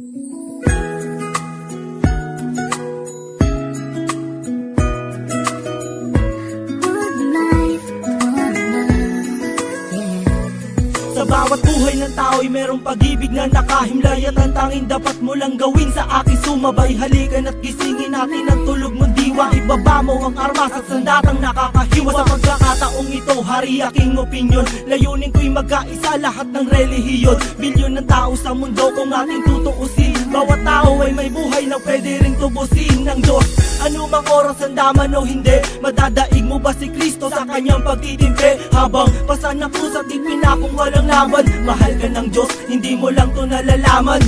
Sa bawat buhay ng tao'y merong pag-ibig na nakahimlay, at ang tanging dapat mo lang gawin sa akin sumabay. Halikan at gisingin natin ang tulog mong diwa. Ibaba mo ang armas at sandatang nakakahiwa. Sa pagkakataong ito, hari aking opinyon. Layunin ko'y magkaisa lahat ng relihiyon. Bilyon ng tao sa mundo kung ating tutuusin. Bawat tao ay may buhay na pwede ring tubusin ng Diyos. Anumang oras ang daman o hindi, madadaig mo ba si Kristo sa kanyang pagtitimpe? Habang pasan ng krus at ipinakong walang laban, mahal ka ng Diyos, hindi mo lang to nalalaman.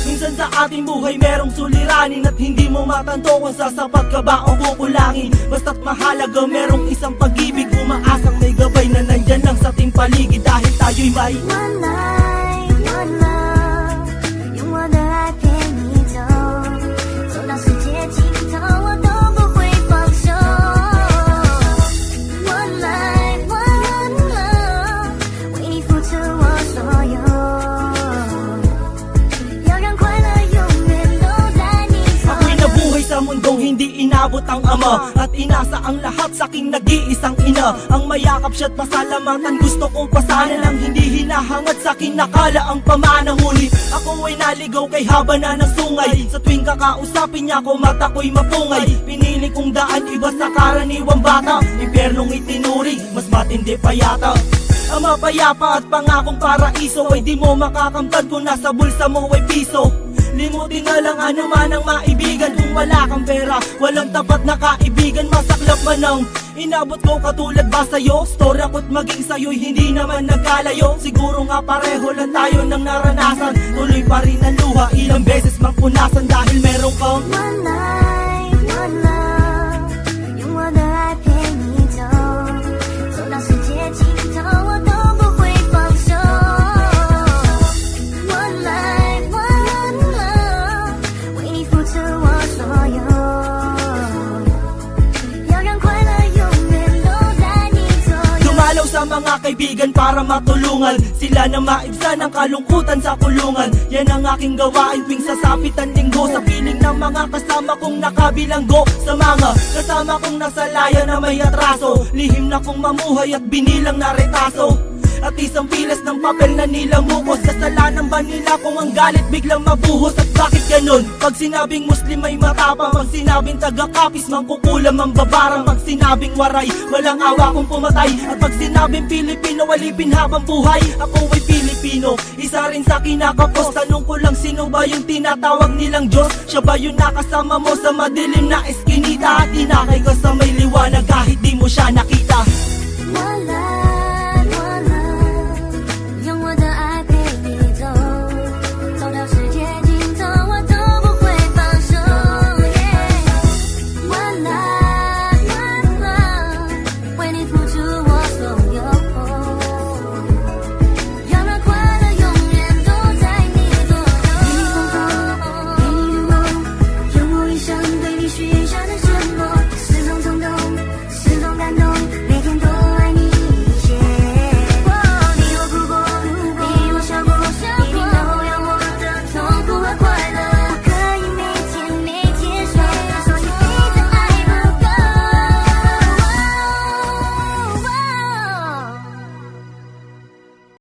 Minsan sa ating buhay merong suliranin at hindi mo matanto kung sasapat ka ba o kukulangin. Basta't mahalaga merong isang pag-ibig, umaasang may gabay na nandyan lang sa ating paligid. Dahil tayo'y may one life, one love，用我的爱陪你走，走到世界尽头，我都不会放手。One life, one love，为你付出我所有，要让快乐永远都在你左右。 Ako'y nabuhay sa mundong hindi inabot ang ama, at inasa ang lahat sa aking nag-iisang ina. Ang mayakap siya't pasalamatan, gusto kong pasanan ang hindi hinahangad sa akin nakala ang pamana. Ngunit ako ay naligaw kay haba na ng sungay. Sa tuwing kakausapin niya ko, mata ko'y mapungay. Pinili kong daan iba sa karaniwang bata, impyernong itinuri, mas matindi pa yata. Ang mapayapa at pangakong paraiso ay di mo makakamtan kung nasa bulsa mo ay piso. Limutin na lang ano man ang maibigan. Kung wala kang pera, walang tapat na kaibigan. Masaklap man ang inabot ko katulad ba sa'yo? Story ako't maging sa'yo'y hindi naman nagkalayo. Siguro nga pareho lang tayo ng naranasan. Tuloy pa rin ang luha, ilang beses mang punasan. Dahil meron kang One life, one love，用我的爱陪你走，走到世界尽头，我都不会放手。One life, one love，为你付出我所有，要让快乐永远都在你左右。 Dumalaw sa mga kaibigan para matulungan sila na maibsan ang kalungkutan sa kulungan. Yan ang aking gawain tuwing sasapit ang linggo. Sa piling ng mga kasama kong nakabilanggo, sa mga kasama kong nasa laya na may atraso, lihim na kong mamuhay at binilang na retaso. At isang pilas ng papel na nilamukos. Kasalanan ba nila kung ang galit biglang mabuhos? At bakit ganun? Pag sinabing Muslim ay matapang, pag sinabing taga-kapis mangkukulam ang babarang, pag sinabing waray walang awa kung pumatay, at pag sinabing Pilipino walipin habang buhay. Ako ay Pilipino, isa rin sa kinakapos. Tanong ko lang, sino ba yung tinatawag nilang Diyos? Siya ba yung nakasama mo sa madilim na eskinita, at inakay ka sa may liwanag kahit di mo siya nakita? One life.